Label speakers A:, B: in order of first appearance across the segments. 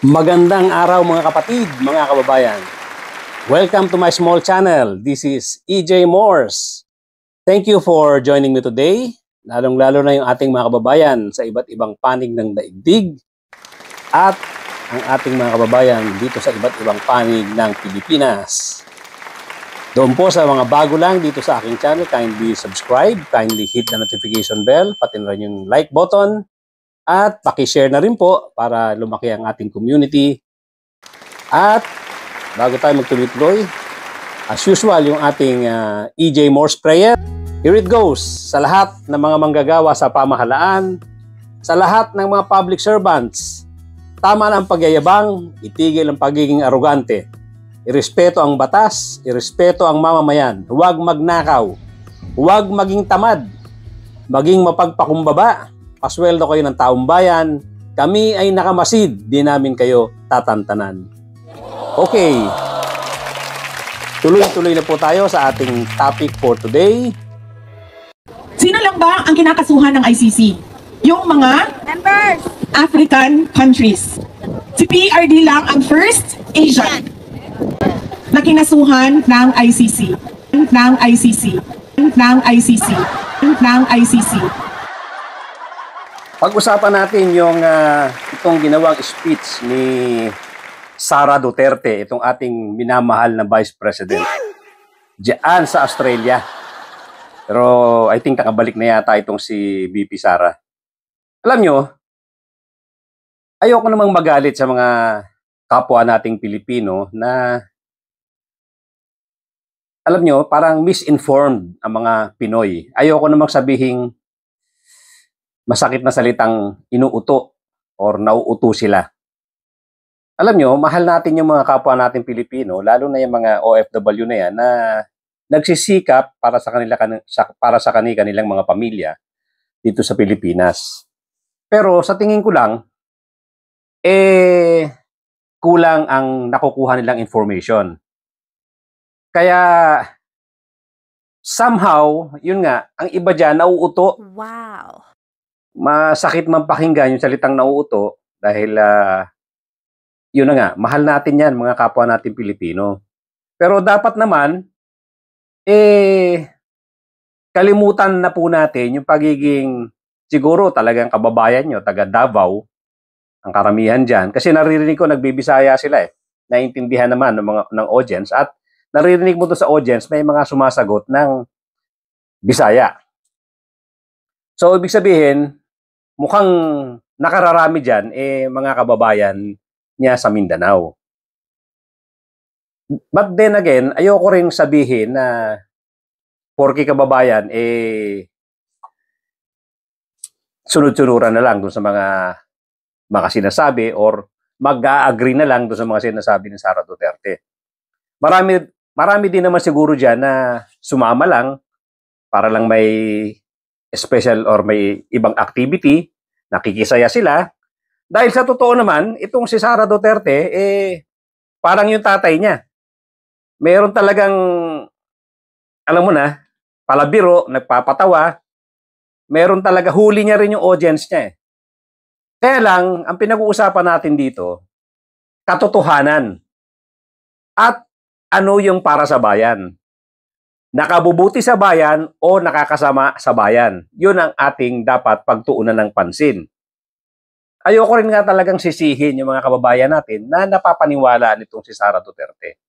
A: Magandang araw mga kapatid, mga kababayan. Welcome to my small channel. This is EJ Morse. Thank you for joining me today. Lalong-lalo na yung ating mga kababayan sa iba't ibang panig ng daigdig at ang ating mga kababayan dito sa iba't ibang panig ng Pilipinas. Doon po sa mga bago lang dito sa aking channel, kindly subscribe, kindly hit the notification bell, pati na rin yung like button. At paki-share na rin po para lumaki ang ating community. At bago tayo magtuloy-tuloy, as usual, yung ating EJ Morse prayer. Here it goes. Sa lahat ng mga manggagawa sa pamahalaan, sa lahat ng mga public servants, tama na ang pagyayabang, itigil ang pagiging arugante. Irespeto ang batas, irespeto ang mamamayan. Huwag magnakaw, huwag maging tamad, maging mapagpakumbaba. Pasweldo kayo ng taong bayan, kami ay nakamasid, di namin kayo tatantanan. Okay, tuloy-tuloy na po tayo sa ating topic for today.
B: Sino lang ba ang kinakasuhan ng ICC? Yung mga
C: Members!
B: African countries. Si PRD lang ang first Asian na kinasuhan ng ICC. Ng ICC. Ng ICC. Ng ICC.
A: Pag-usapan natin yung itong ginawang speech ni Sara Duterte, itong ating minamahal na Vice President, diyan sa Australia. Pero I think nakabalik na yata itong si VP Sara. Alam nyo, ayoko namang magalit sa mga kapwa nating Pilipino na, alam nyo, parang misinformed ang mga Pinoy. Ayoko namang sabihing masakit na salitang inuuto or nauuto sila. Alam nyo, mahal natin yung mga kapwa natin Pilipino, lalo na yung mga OFW na yan, na nagsisikap para sa kanilang mga pamilya dito sa Pilipinas. Pero sa tingin ko lang, kulang ang nakukuha nilang information. Kaya somehow, yun nga, ang iba dyan nauuto.
C: Wow!
A: Masakit man pakinggan yung salitang nauuto dahil yun na nga, mahal natin yan mga kapwa natin Pilipino. Pero dapat naman, kalimutan na po natin yung pagiging siguro talagang kababayan nyo, taga Davao, ang karamihan dyan. Kasi naririnig ko, nagbibisaya sila Naiintindihan naman ng audience at naririnig mo to sa audience, may mga sumasagot ng Bisaya. So, ibig sabihin, mukhang nakararami dyan, mga kababayan niya sa Mindanao. But then again, ayoko rin sabihin na porke kababayan, sunod-sunuran na lang dun sa mga sinasabi or mag-a-agree na lang dun sa mga sinasabi ni Sara Duterte. Marami din naman siguro dyan na sumama lang para lang may special or may ibang activity, nakikisaya sila. Dahil sa totoo naman, itong si Sara Duterte, parang yung tatay niya. Meron talagang, alam mo na, palabiro, nagpapatawa. Meron talaga, huli niya rin yung audience niya Kaya lang, ang pinag-uusapan natin dito, katotohanan. At ano yung para sa bayan. Nakabubuti sa bayan o nakakasama sa bayan. Yun ang ating dapat pagtuunan ng pansin. Ayoko rin nga talagang sisihin yung mga kababayan natin na napapaniwala nitong si Sara Duterte.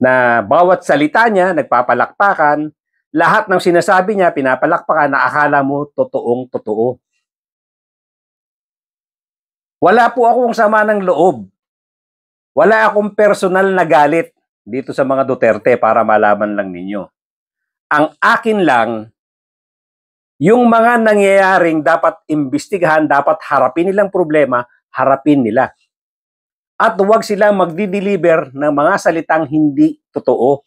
A: Na bawat salita niya, nagpapalakpakan, lahat ng sinasabi niya, pinapalakpakan na akala mo totoong totoo. Wala po akong sama ng loob. Wala akong personal na galit dito sa mga Duterte para malaman lang ninyo. Ang akin lang, yung mga nangyayaring dapat imbestigahan, dapat harapin nilang problema, harapin nila. At huwag silang magdi-deliver ng mga salitang hindi totoo.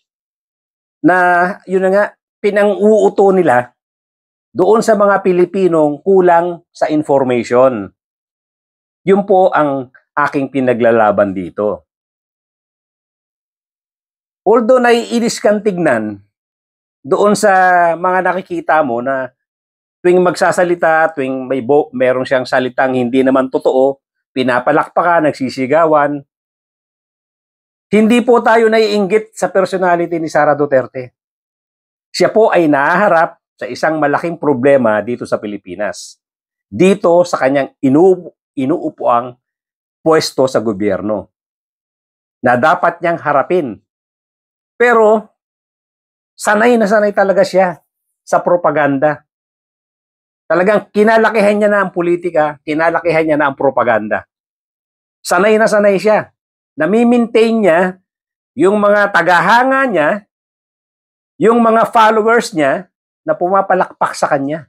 A: Na yun na nga, pinang-uuto nila doon sa mga Pilipinong kulang sa information. Yun po ang aking pinaglalaban dito. Although naiinis kang tignan doon sa mga nakikita mo na tuwing magsasalita, tuwing meron siyang salitang hindi naman totoo, pinapalakpakan, nagsisigawan. Hindi po tayo naiinggit sa personality ni Sara Duterte. Siya po ay nahaharap sa isang malaking problema dito sa Pilipinas. Dito sa kanyang inuupuang pwesto sa gobyerno na dapat niyang harapin. Pero sanay na sanay talaga siya sa propaganda. Talagang kinalakihan niya na ang politika, kinalakihan niya na ang propaganda. Sanay na sanay siya. Nami-maintain niya yung mga tagahanga niya, yung mga followers niya na pumapalakpak sa kanya.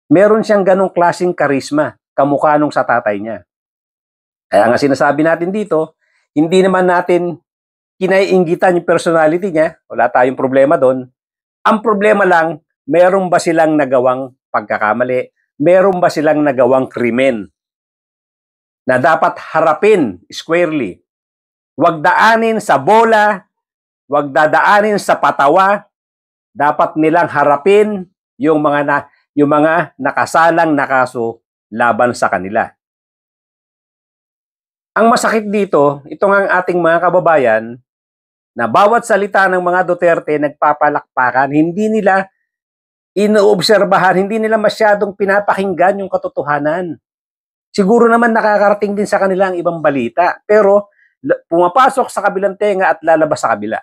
A: Meron siyang ganong klaseng karisma, kamukha nung sa tatay niya. Kaya nga sinasabi natin dito, hindi naman natin kinaiinggitan yung personality niya, wala tayong problema doon. Ang problema lang, meron ba silang nagawang pagkakamali? Meron ba silang nagawang krimen na dapat harapin squarely? Huwag daanin sa bola, huwag dadaanin sa patawa. Dapat nilang harapin yung mga nakasalang na kaso laban sa kanila. Ang masakit dito, ito nga ang ating mga kababayan, na bawat salita ng mga Duterte nagpapalakpakan, hindi nila inoobserbahan, hindi nila masyadong pinapakinggan yung katotohanan. Siguro naman nakakarating din sa kanila ang ibang balita, pero pumapasok sa kabilang tenga at lalabas sa kabila.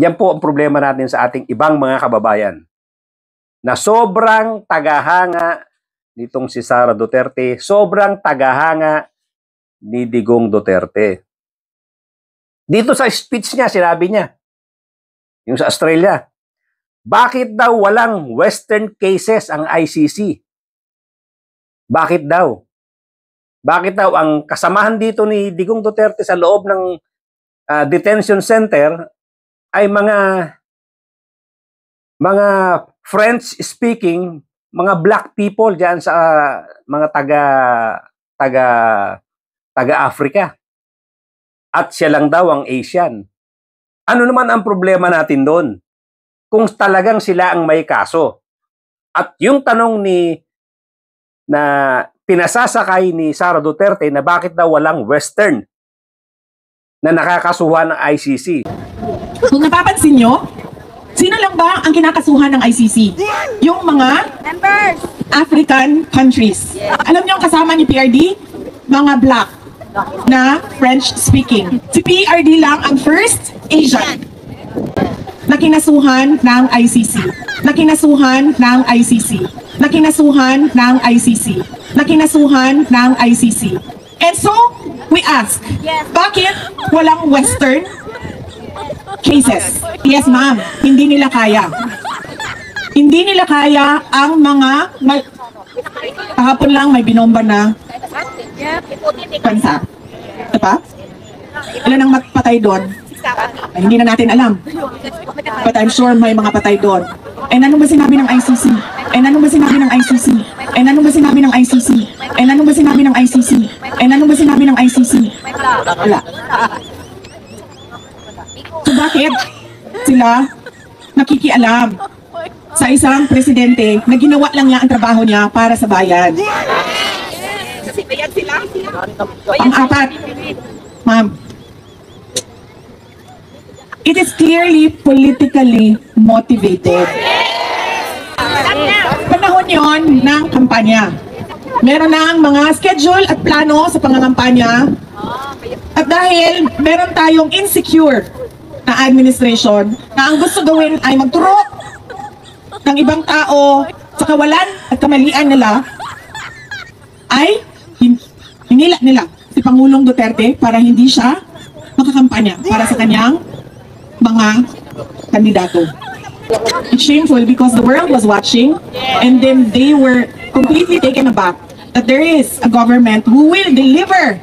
A: Yan po ang problema natin sa ating ibang mga kababayan, na sobrang tagahanga nitong si Sara Duterte, sobrang tagahanga ni Digong Duterte. Dito sa speech niya, sinabi niya, yung sa Australia, bakit daw walang Western cases ang ICC? Bakit daw? Bakit daw ang kasamahan dito ni Digong Duterte sa loob ng detention center ay mga French-speaking, mga black people diyan sa mga taga-Africa. At siya lang daw ang Asian. Ano naman ang problema natin doon? Kung talagang sila ang may kaso. At yung tanong na pinasasakay ni Sara Duterte na bakit daw walang Western na nakakasuhan ng ICC.
B: Kung napapansin nyo, sino lang ba ang kinakasuhan ng ICC? Yung mga
C: Members!
B: African countries. Alam niyo ang kasama ni PRD? Mga black na French-speaking. Si PRD lang ang first Asian na kinasuhan ng ICC. Na kinasuhan ng ICC. Na kinasuhan ng ICC. Na kinasuhan ng ICC. And so, we ask, bakit walang Western cases? Yes, ma'am. Hindi nila kaya. Hindi nila kaya ang mga kahapon lang may binomba na bansa. Ito pa? Ilan ang magpatay doon? Ay, hindi na natin alam. But I'm sure may mga patay doon. And ano ba sinabi ng ICC? And ano ba sinabi ng ICC? And ano ba sinabi ng ICC? And ano ba sinabi ng ICC? And ano ba sinabi ng ICC? Wala. So bakit sila nakikialam sa isang presidente na ginawa lang niya ang trabaho niya para sa bayan? Pang-apat, ma'am, it is clearly politically motivated. Panahon yon ng kampanya. Meron na ang mga schedule at plano sa pangangampanya. At dahil meron tayong insecure na administration na ang gusto gawin ay magturo ng ibang tao sa kawalan at kamalian nila, ay hinila nila si Pangulong Duterte para hindi siya makakampanya para sa kanyang mga kandidato. It's shameful because the world was watching and then they were completely taken aback that there is a government who will deliver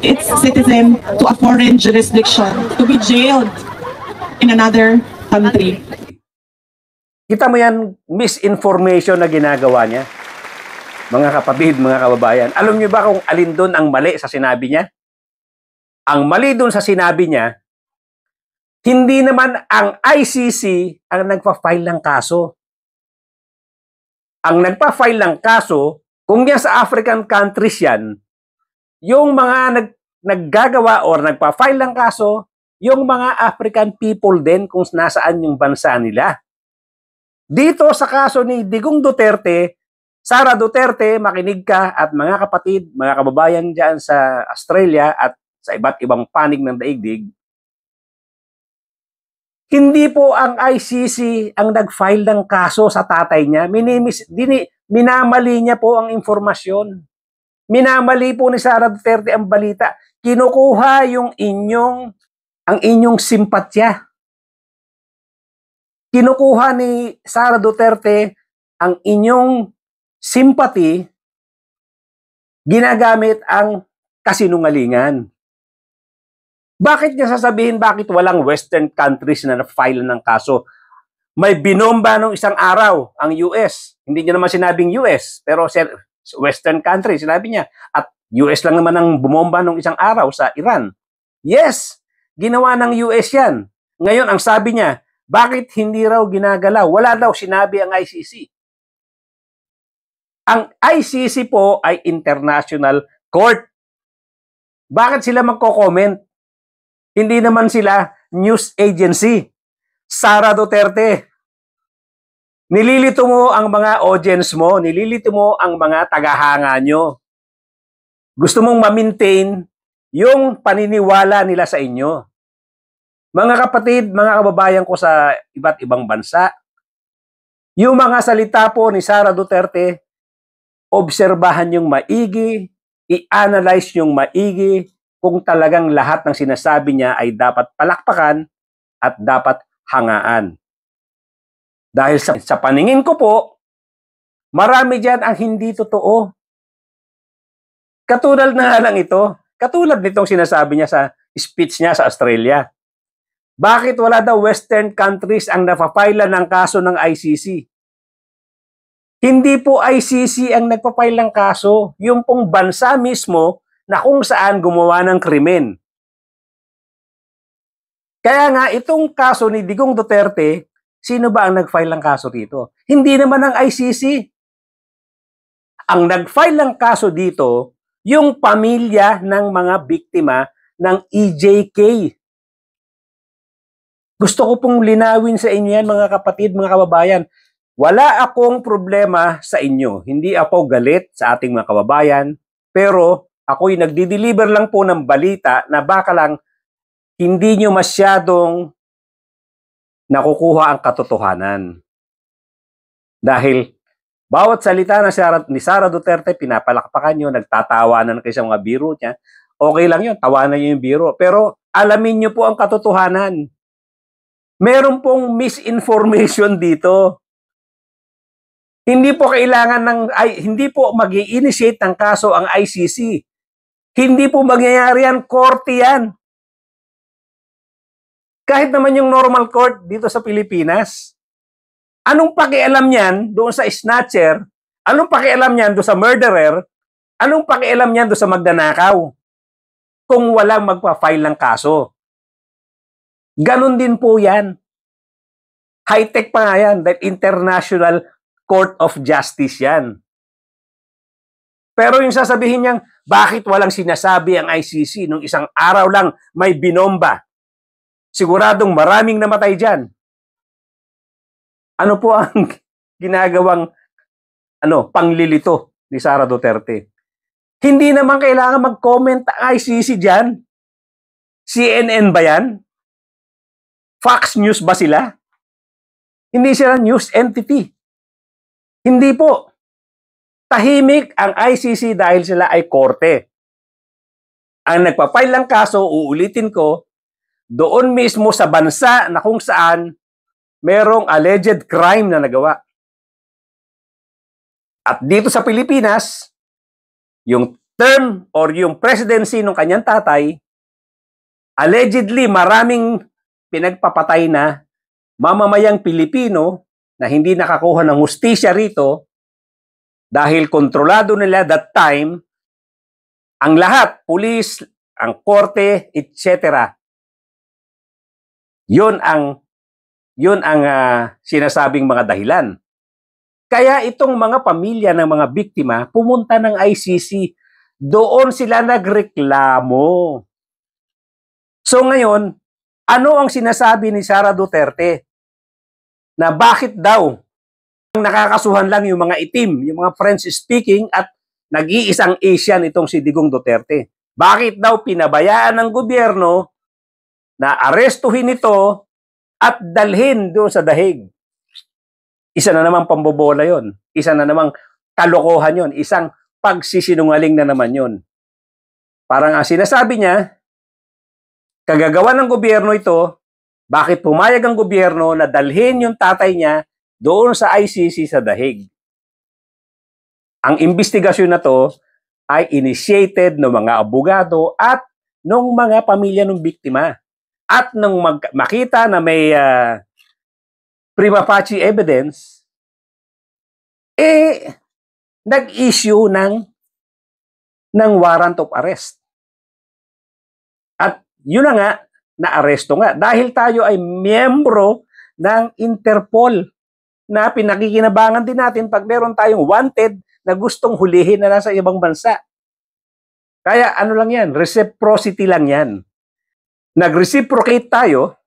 B: its citizen to a foreign jurisdiction to be jailed in another country.
A: Kita mo yan, misinformation na ginagawa niya. Mga kapatid, mga kababayan. Alam niyo ba kung alin doon ang mali sa sinabi niya? Ang mali doon sa sinabi niya, hindi naman ang ICC ang nagpa-file ng kaso. ang nagpa-file ng kaso, kung yan sa African countries yan, yung mga naggagawa or nagpa-file ng kaso, yung mga African people din kung nasaan yung bansa nila. Dito sa kaso ni Digong Duterte, Sara Duterte, makinig ka at mga kapatid, mga kababayan dyan sa Australia at sa iba't ibang panig ng daigdig, hindi po ang ICC ang nag-file ng kaso sa tatay niya. Minamali niya po ang informasyon. Minamali po ni Sara Duterte ang balita. Kinukuha ang inyong simpatya. Kinukuha ni Sara Duterte ang inyong sympathy, ginagamit ang kasinungalingan. Bakit niya sasabihin bakit walang Western countries na na-file ng kaso? May binomba nung isang araw ang US. Hindi niya naman sinabing US, pero Western country, sinabi niya. At US lang naman ang bumomba nung isang araw sa Iran. Yes, ginawa ng US yan. Ngayon, ang sabi niya, bakit hindi raw ginagalaw? Wala daw sinabi ang ICC. Ang ICC po ay International Court. Bakit sila magko-comment? Hindi naman sila news agency. Sara Duterte, nililito mo ang mga audience mo, nililito mo ang mga tagahanga nyo. Gusto mong ma-maintain yung paniniwala nila sa inyo. Mga kapatid, mga kababayan ko sa iba't ibang bansa, yung mga salita po ni Sara Duterte, obserbahan yung maigi, i-analyze yung maigi, kung talagang lahat ng sinasabi niya ay dapat palakpakan at dapat hangaan. Dahil sa paningin ko po, marami dyan ang hindi totoo. Katulad na lang ito, katulad nitong sinasabi niya sa speech niya sa Australia. Bakit wala daw Western countries ang napapila ng kaso ng ICC? Hindi po ICC ang nagpapile ng kaso, yung pong bansa mismo na kung saan gumawa ng krimen. Kaya nga, itong kaso ni Digong Duterte, sino ba ang nag-file ng kaso dito? Hindi naman ang ICC. Ang nag-file ng kaso dito, yung pamilya ng mga biktima ng EJK. Gusto ko pong linawin sa inyo yan, mga kapatid, mga kababayan. Wala akong problema sa inyo. Hindi ako galit sa ating mga kababayan, pero ako'y nagdi-deliver lang po ng balita na baka lang hindi nyo masyadong nakukuha ang katotohanan. Dahil bawat salita ni Sara Duterte, pinapalakpakan nyo, nagtatawanan kayo sa mga biro niya. Okay lang yun, tawanan nyo yung biro. Pero alamin nyo po ang katotohanan. Meron pong misinformation dito. Hindi po hindi po mag-i-initiate ng kaso ang ICC. Hindi po mangyayari yan, korte yan. Kahit naman yung normal court dito sa Pilipinas. Anong pakialam niyan doon sa snatcher? Anong pakialam niyan doon sa murderer? Anong pakialam niyan doon sa magdanakaw? Kung walang magpa-file ng kaso. Ganon din po yan. High-tech pa nga yan, that International Court of Justice yan. Pero yung sasabihin niyang, bakit walang sinasabi ang ICC nung isang araw lang may binomba? Siguradong maraming namatay dyan. Ano po ang ginagawang panglilito ni Sara Duterte? Hindi naman kailangan mag-comment ang ICC dyan. CNN ba yan? Fox News ba sila? Hindi sila news entity. Hindi po. Tahimik ang ICC dahil sila ay korte. Ang nagpa-file ng kaso, uulitin ko, doon mismo sa bansa na kung saan merong alleged crime na nagawa. At dito sa Pilipinas, yung term or yung presidency ng kanyang tatay, allegedly maraming pinagpapatay na mamamayang Pilipino na hindi nakakuha ng hustisya rito dahil kontrolado nila that time ang lahat, pulis, ang korte, etc. Yun ang sinasabing mga dahilan. Kaya itong mga pamilya ng mga biktima pumunta ng ICC. Doon sila nagreklamo. So ngayon, ano ang sinasabi ni Sara Duterte? Na bakit daw nakakasuhan lang yung mga itim, yung mga French speaking at nag-iisang Asian itong si Digong Duterte? Bakit daw pinabayaan ng gobyerno na arestuhin ito at dalhin doon sa dahig? Isa na namang pambobola yon, isa na namang kalokohan yon, isang pagsisinungaling na naman yon. Parang ang sinasabi niya, kagagawa ng gobyerno ito, bakit pumayag ang gobyerno na dalhin yung tatay niya doon sa ICC sa dahig? Ang investigasyon na to ay initiated ng mga abogado at ng mga pamilya ng biktima. At nung makita na may prima facie evidence, nag-issue ng warrant of arrest. At yun na nga, na-aresto nga. Dahil tayo ay miyembro ng Interpol na pinakikinabangan din natin pag meron tayong wanted na gustong hulihin na nasa ibang bansa. Kaya ano lang yan, reciprocity lang yan. Nag-reciprocate tayo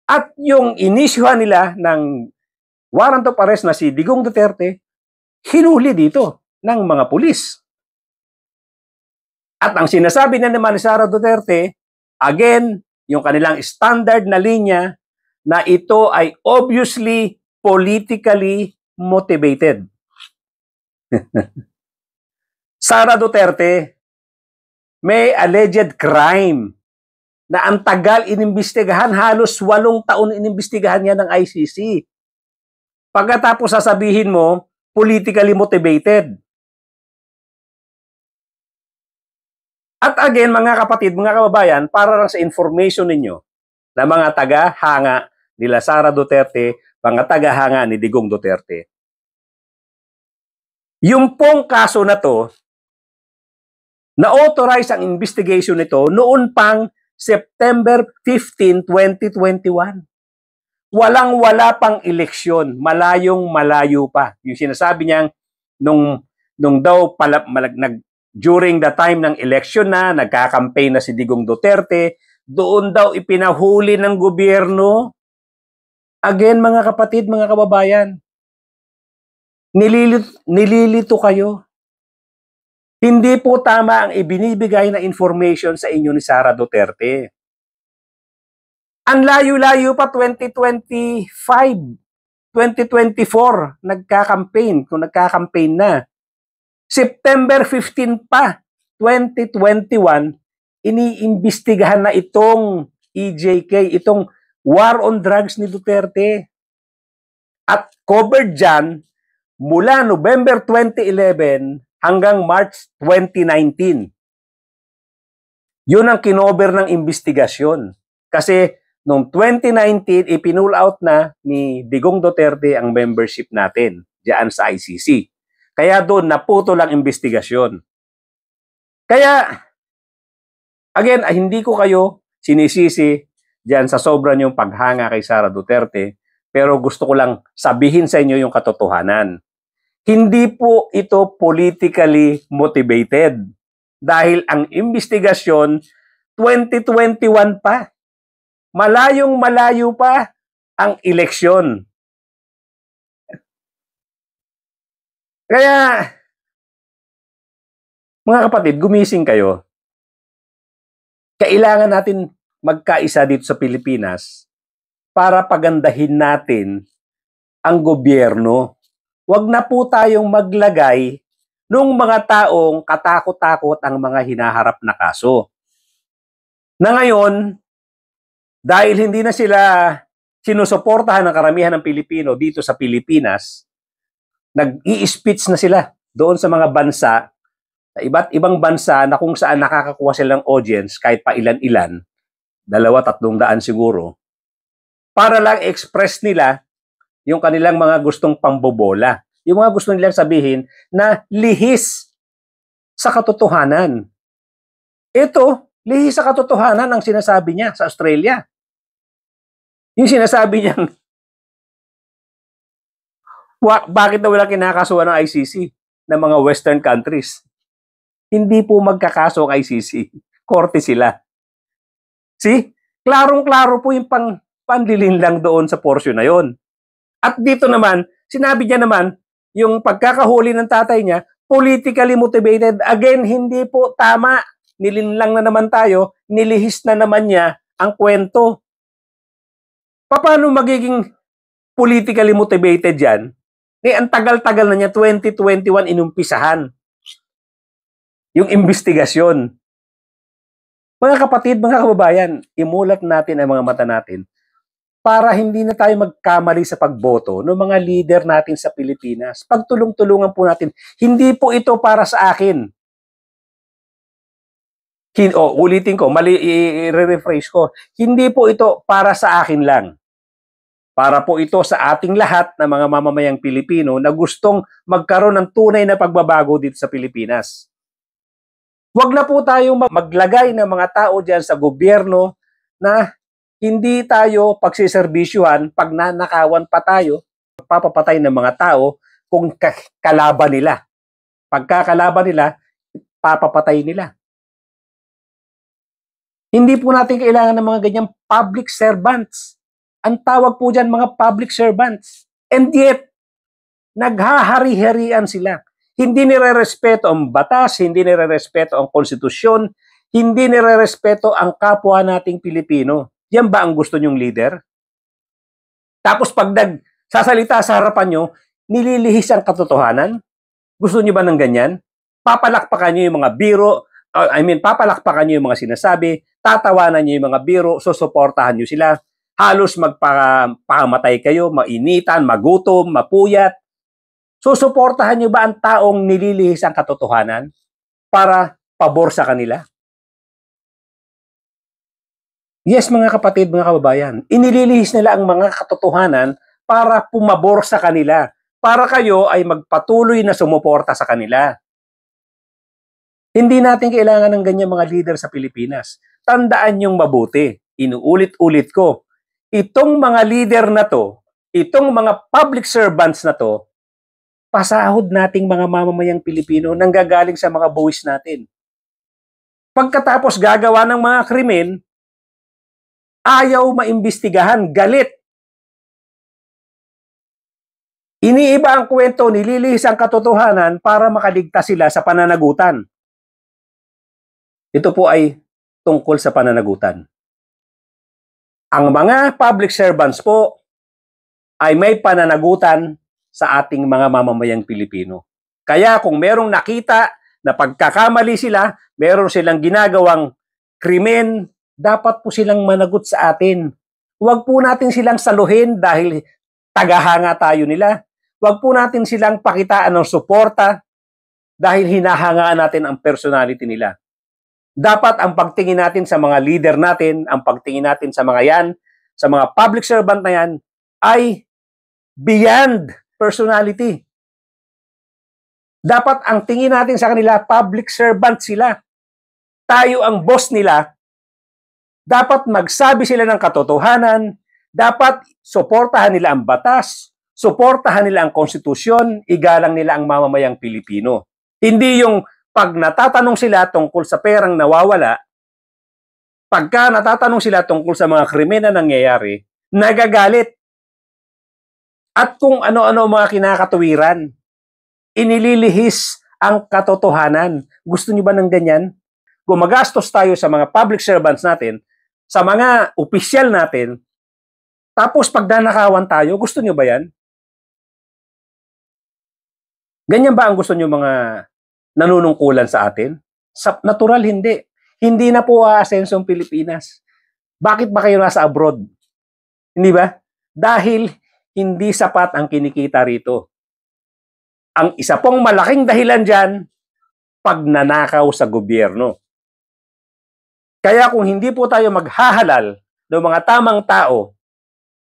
A: at yung inisyuhan nila ng warrant of arrest na si Digong Duterte, hinuli dito ng mga pulis. At ang sinasabi na naman ni Sara Duterte, again, yung kanilang standard na linya na ito ay obviously politically motivated. Sara Duterte, may alleged crime na ang tagal inimbestigahan, halos 8 taon inimbestigahan niya ng ICC. Pagkatapos sasabihin mo, politically motivated. At again, mga kapatid, mga kababayan, para lang sa information ninyo na mga taga-hanga nila Sara Duterte, mga taga-hanga ni Digong Duterte. Yung pong kaso na to, na-authorize ang investigation nito noon pang September 15, 2021. Walang-wala pang eleksyon, malayong-malayo pa. Yung sinasabi niyang nung daw during the time ng election na, nagka-campaign na si Digong Duterte, doon daw ipinahuli ng gobyerno. Again, mga kapatid, mga kababayan, nililito kayo. Hindi po tama ang ibinibigay na information sa inyo ni Sara Duterte. Ang layo-layo pa 2025, 2024, nagka-campaign, kung nagka-campaign na. September 15 pa, 2021, iniimbestigahan na itong EJK, itong war on drugs ni Duterte. At covered dyan, mula November 2011 hanggang March 2019. Yun ang kinover ng investigasyon. Kasi noong 2019, ipinul out na ni Digong Duterte ang membership natin diyan sa ICC. Kaya doon naputol ang investigasyon. Kaya, again, hindi ko kayo sinisisi diyan sa sobra niyong paghanga kay Sara Duterte, pero gusto ko lang sabihin sa inyo yung katotohanan. Hindi po ito politically motivated dahil ang investigasyon 2021 pa. Malayong-malayo pa ang eleksyon. Kaya, mga kapatid, gumising kayo. Kailangan natin magkaisa dito sa Pilipinas para pagandahin natin ang gobyerno. Huwag na po tayong maglagay ng mga taong katakot-takot ang mga hinaharap na kaso. Na ngayon, dahil hindi na sila sinusuportahan ng karamihan ng Pilipino dito sa Pilipinas, nag-i-speech na sila doon sa mga bansa, sa iba't ibang bansa na kung saan nakakakuha silang audience kahit pa ilan-ilan, 200-300 siguro, para lang express nila yung kanilang mga gustong pambobola. Yung mga gusto nilang sabihin na lihis sa katotohanan. Ito, lihis sa katotohanan ang sinasabi niya sa Australia. Yung sinasabi niyang Bakit na wala kinakasuhan ng ICC ng mga Western countries? Hindi po magkakaso ang ICC. Korte sila. See? Klarong-klaro po yung panlilinlang doon sa portion na yon. At dito naman, sinabi niya naman, yung pagkakahuli ng tatay niya, politically motivated. Again, hindi po tama. Nilinlang na naman tayo, nilihis na naman niya ang kwento. Paano magiging politically motivated yan? Ang tagal-tagal na niya, 2021 inumpisahan yung investigasyon. Mga kapatid, mga kababayan, imulat natin ang mga mata natin para hindi na tayo magkamali sa pagboto ng mga leader natin sa Pilipinas. Pagtulong-tulungan po natin. Hindi po ito para sa akin. Ulitin ko, mali, i-rephrase ko. Hindi po ito para sa akin lang. Para po ito sa ating lahat na mga mamamayang Pilipino na gustong magkaroon ng tunay na pagbabago dito sa Pilipinas. Huwag na po tayong maglagay ng mga tao dyan sa gobyerno na hindi tayo pagsiserbisyuhan, pag nanakawan pa tayo, papapatay ng mga tao kung kalaban nila. Pagkakalaban nila, papapatay nila. Hindi po natin kailangan ng mga ganyang public servants. Ang tawag po dyan mga public servants. And yet, naghahari-harian sila. Hindi nire-respeto ang batas, hindi nire-respeto ang konstitusyon, hindi nire-respeto ang kapwa nating Pilipino. Yan ba ang gusto nyong leader? Tapos pag nagsasalita sa harapan nyo, nililihis ang katotohanan? Gusto nyo ba ng ganyan? Papalakpakan nyo yung mga biro, papalakpakan nyo yung mga sinasabi, tatawanan nyo yung mga biro, susuportahan nyo sila, halos magpakamatay kayo, mainitan, magutom, mapuyat. Susuportahan nyo ba ang taong nililihis ang katotohanan para pabor sa kanila? Yes, mga kapatid, mga kababayan, inililihis nila ang mga katotohanan para pumabor sa kanila, para kayo ay magpatuloy na sumuporta sa kanila. Hindi natin kailangan ng ganyan mga leader sa Pilipinas. Tandaan yung mabuti. Inuulit-ulit ko. Itong mga leader na to, itong mga public servants na to, pasahod nating mga mamamayang Pilipino nang gagaling sa mga buwis natin. Pagkatapos gagawa ng mga krimen, ayaw maimbestigahan, galit. Iniiba ang kwento, nililihis ang katotohanan para makaligtas sila sa pananagutan. Ito po ay tungkol sa pananagutan. Ang mga public servants po ay may pananagutan sa ating mga mamamayang Pilipino. Kaya kung merong nakita na pagkakamali sila, meron silang ginagawang krimen, dapat po silang managot sa atin. Huwag po natin silang saluhin dahil tagahanga tayo nila. Huwag po natin silang pakitaan ng suporta dahil hinahangaan natin ang personality nila. Dapat ang pagtingin natin sa mga leader natin, ang pagtingin natin sa mga yan, sa mga public servant na yan, ay beyond personality. Dapat ang tingin natin sa kanila, public servant sila. Tayo ang boss nila. Dapat magsabi sila ng katotohanan. Dapat suportahan nila ang batas. Suportahan nila ang konstitusyon. Igalang nila ang mamamayang Pilipino. Hindi yung pag natatanong sila tungkol sa perang nawawala, pagka natatanong sila tungkol sa mga krimen na nangyayari, nagagalit. At kung ano-ano mga kinakatuwiran, inililihis ang katotohanan. Gusto niyo ba ng ganyan? Gumagastos tayo sa mga public servants natin, sa mga opisyal natin, tapos pag nanakawan tayo, gusto niyo ba yan? Ganyan ba ang gusto niyo mga nanunungkulan sa atin? Natural, hindi. Hindi na po aasenso ang Pilipinas. Bakit ba kayo nasa abroad? Hindi ba? Dahil hindi sapat ang kinikita rito. Ang isa pong malaking dahilan dyan, pagnanakaw sa gobyerno. Kaya kung hindi po tayo maghahalal ng mga tamang tao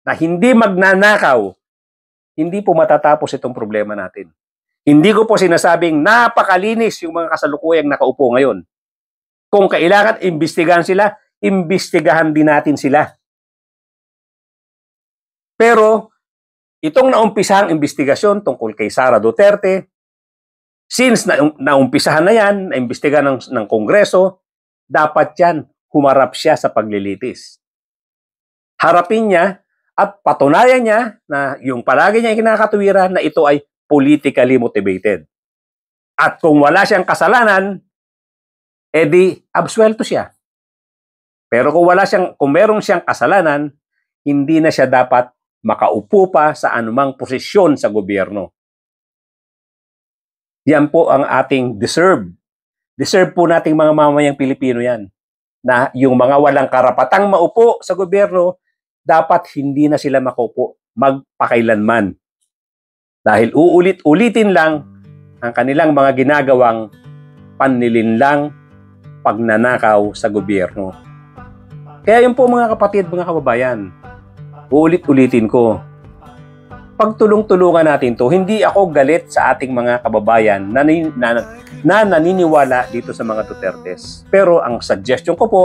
A: na hindi magnanakaw, hindi po matatapos itong problema natin. Hindi ko po sinasabing napakalinis yung mga kasalukuyang nakaupo ngayon. Kung kailangan imbestigahan sila, imbestigahan din natin sila. Pero itong naumpisahang investigasyon tungkol kay Sara Duterte, since naumpisahan na yan, naimbestiga ng Kongreso, dapat yan, humarap siya sa paglilitis. Harapin niya at patunayan niya na yung palagi niya kinakatuwiran na ito ay politically motivated. At kung wala siyang kasalanan, edi absuelto siya. Pero kung meron siyang kasalanan, hindi na siya dapat makaupo pa sa anumang posisyon sa gobyerno. Yan po ang ating deserve. Deserve po nating mga mamamayang Pilipino yan. Na yung mga walang karapatang maupo sa gobyerno, dapat hindi na sila makaupo magpakailanman. Dahil uulit-ulitin lang ang kanilang mga ginagawang panlilinlang pagnanakaw sa gobyerno. Kaya yun po mga kapatid, mga kababayan, uulit-ulitin ko, pagtulong-tulungan natin to. Hindi ako galit sa ating mga kababayan na naniniwala dito sa mga Dutertes. Pero ang suggestion ko po,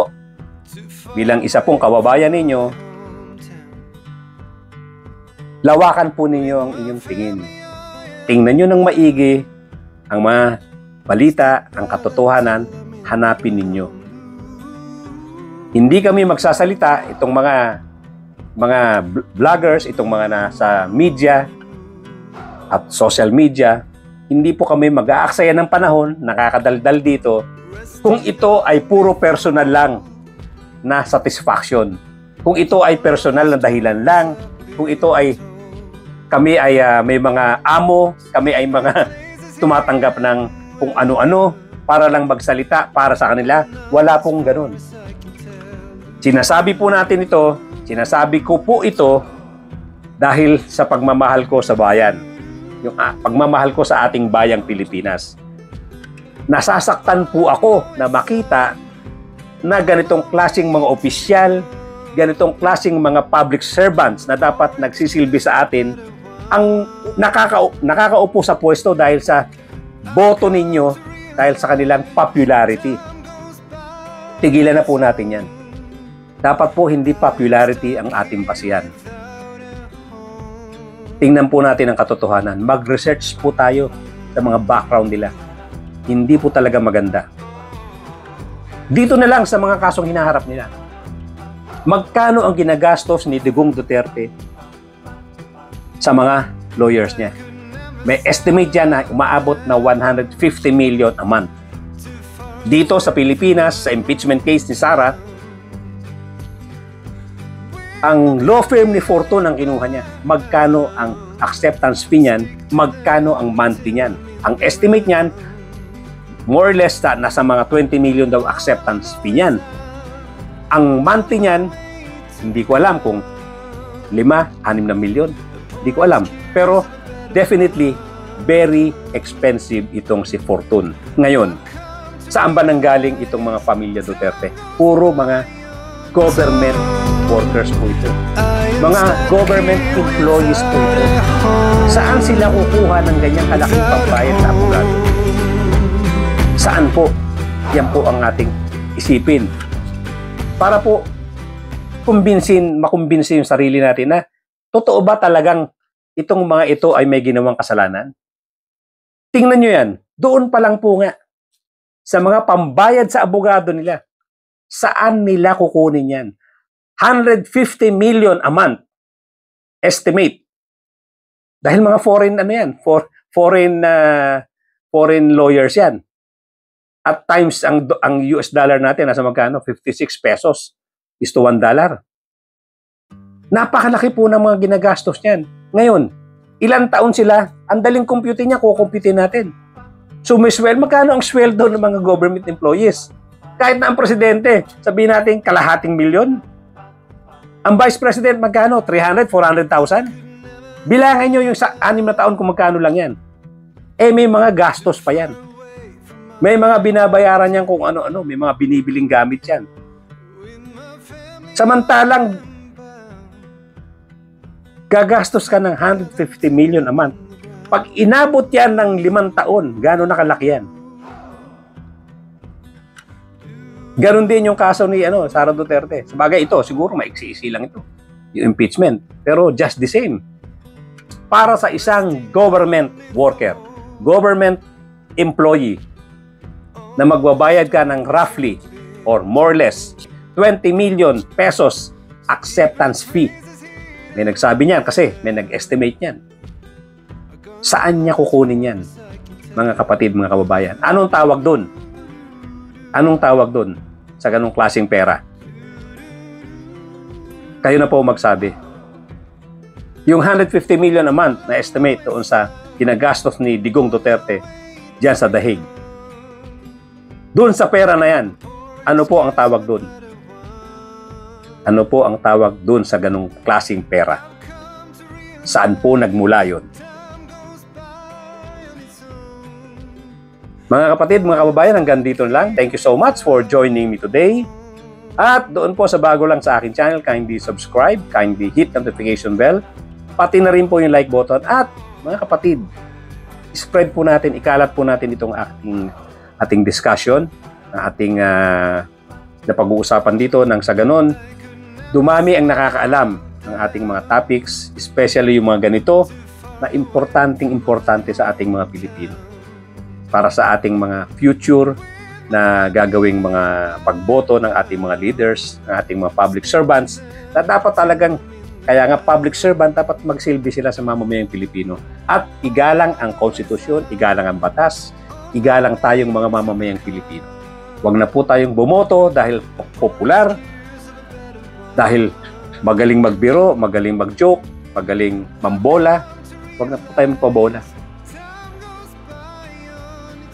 A: bilang isa pong kababayan ninyo, lawakan po ninyo ang inyong tingin. Tingnan nyo ng maigi ang mga balita, ang katotohanan, hanapin ninyo. Hindi kami magsasalita, itong mga vloggers, itong mga nasa media at social media, hindi po kami mag-aaksaya ng panahon, nakakadaldal dito, kung ito ay puro personal lang na satisfaction. Kung ito ay personal na dahilan lang, kung ito ay kami ay may mga amo, kami ay mga tumatanggap ng kung ano-ano para lang magsalita para sa kanila, wala pong ganun. Sinasabi po natin ito, sinasabi ko po ito dahil sa pagmamahal ko sa bayan. Yung pagmamahal ko sa ating bayang Pilipinas. Nasasaktan po ako na makita na ganitong klaseng mga opisyal, ganitong klaseng mga public servants na dapat nagsisilbi sa atin ang nakakaupo sa pwesto dahil sa boto ninyo, dahil sa kanilang popularity. Tigilan na po natin yan. Dapat po hindi popularity ang ating pasihan. Tingnan po natin ang katotohanan. Mag-research po tayo sa mga background nila. Hindi po talaga maganda. Dito na lang sa mga kasong hinaharap nila. Magkano ang ginagastos ni Digong Duterte sa mga lawyers niya? May estimate dyan na umaabot na 150 million a month. Dito sa Pilipinas, sa impeachment case ni Sara, ang law firm ni Fortune ang kinuha niya. Magkano ang acceptance fee niyan? Magkano ang monthly niyan? Ang estimate niyan, more or less nasa mga 20 million daw acceptance fee niyan. Ang monthly niyan, hindi ko alam kung 5, 6 na milyon. Hindi ko alam. Pero definitely, very expensive itong si Fortune. Ngayon, saan ba nanggaling itong mga pamilya Duterte? Puro mga government workers po ito. Mga government employees po ito. Saan sila kukuha ng ganyang kalaking pambayad sa abogado? Saan po? Yan po ang ating isipin. Para po makumbinsin yung sarili natin na totoo ba talagang itong mga ito ay may ginawang kasalanan? Tingnan nyo yan. Doon pa lang po nga sa mga pambayad sa abogado nila. Saan nila kukunin yan? 150 million a month estimate. Dahil mga foreign foreign lawyers yan. At times ang US dollar natin nasa magkano? 56 pesos is to $1. Napakalaki po ng mga ginagastos niyan. Ngayon, ilang taon sila? Ang daling compute niya, kukumputin natin. Sumiswell, magkano ang sweldo ng mga government employees? Kahit na ang presidente, sabihin natin kalahating milyon. Ang vice president, magkano? 300, 400,000? Bilangan nyo yung 6 na taon kung magkano lang yan. Eh, may mga gastos pa yan. May mga binabayaran yan kung ano-ano. May mga binibiling gamit yan. Samantalang, gagastos ka ng 150 million a month. Pag inabot yan ng 5 taon, gano'n nakalaki yan? Ganon din yung kaso ni Sara Duterte. Sabagay ito, siguro maiksi-iksi lang ito. Yung impeachment. Pero just the same. para sa isang government worker, government employee na magbabayad ka ng roughly or more or less 20 million pesos acceptance fee. May nagsabi niyan kasi may nag-estimate niyan. Saan niya kukunin yan? Mga kapatid, mga kababayan. Anong tawag doon? Anong tawag doon sa ganong klaseng pera? Kayo na po magsabi. Yung 150 million a month na estimate doon sa ginagastos ni Digong Duterte diyan sa Dahig. Doon sa pera na yan, ano po ang tawag doon? Ano po ang tawag doon sa ganong klaseng pera? Saan po nagmula yun? Mga kapatid, mga kababayan, hanggang dito lang. Thank you so much for joining me today. At doon po sa bago lang sa akin channel, kindly subscribe, kindly hit notification bell, pati na rin po yung like button. At mga kapatid, spread po natin, ikalat po natin itong ating discussion, ating napag-uusapan dito nang sa ganon, dumami ang nakakaalam ng ating mga topics, especially yung mga ganito na importante sa ating mga Pilipino. Para sa ating mga future na gagawing mga pagboto ng ating mga leaders, ng ating mga public servants, na dapat talagang, kaya nga public servant, dapat magsilbi sila sa mamamayang Pilipino. At igalang ang konstitusyon, igalang ang batas, igalang tayong mga mamamayang Pilipino. Huwag na po tayong bumoto dahil popular, dahil magaling magbiro, magaling mag-joke, magaling mambola. Huwag na po tayong magpabola.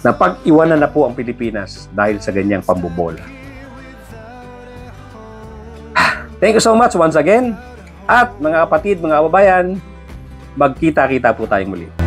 A: Napag-iwanan na po ang Pilipinas dahil sa ganyang pambobola. Thank you so much once again. At mga kapatid, mga kababayan, magkita-kita po tayong muli.